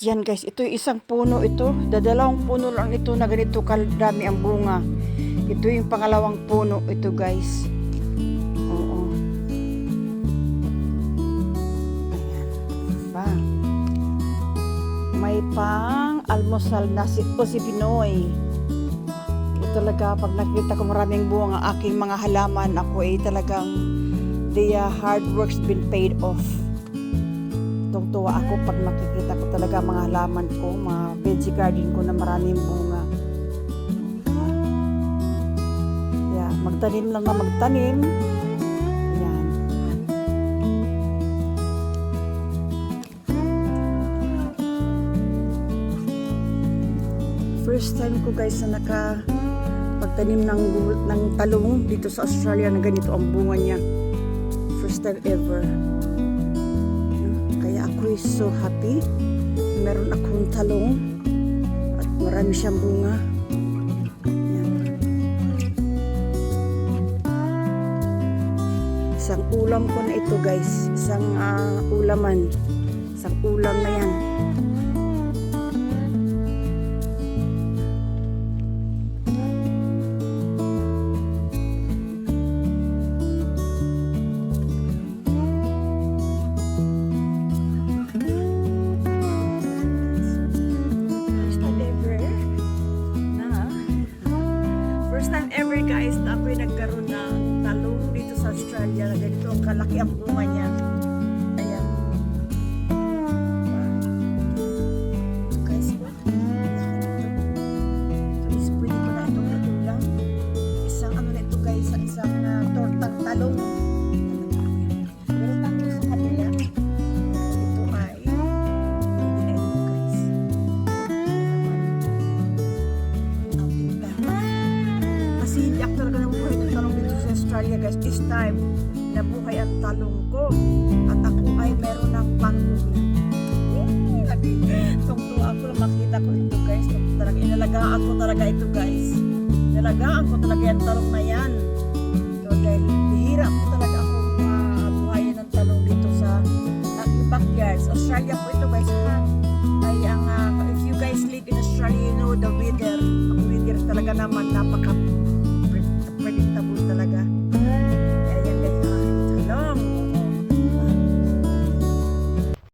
Yan guys, ito yung isang puno ito. Dadalawang puno lang ito na ganito kadami ang bunga. Ito yung pangalawang puno ito guys. Oo. Ayan. Ba? May pang almusal na si Pinoy. Ito talaga pag nakita ko maraming bunga ang aking mga halaman, ako ay talagang the hard work's been paid off. Tuwa ako pag makikita ko talaga mga halaman ko, mga veggie garden ko na maraming bunga. Yeah, magtanim lang na magtanim. Yan. First time ko guys na pagtanim ng talong dito sa Australia na ganito ang bunga niya. First time ever. Ako is so happy. Meron akong talong at marami siyang bunga. Yan. Isang ulam ko na ito guys. Isang ulaman. Isang ulam na yan. First time ever guys na ako'y nagkaroon ng talong dito sa Australia na ganito ang kalaki ang bunga niya. Ayan. Guys, guys, pwede ko na itong ulam. Isang ano na ito guys, isang tortang talong. Meron tayo sa kanila. Ito ay pwede na ito guys. Kasi hindi ako talaga nabuhay ng talong dito sa Australia guys. This time, nabuhay ang talong ko. At ako ay meron ng pangulam. Tungtuwa ako na makita ko ito guys. Talaga, inalagaan ko talaga ito guys. Inalagaan ko talaga yung talong na yan. So, dahil bihira ko talaga ako mabuhayan ng talong dito sa aking backyard. Sa Australia po ito guys ha. Ay ang, if you guys live in Australia, you know the weather. Ang weather talaga naman napaka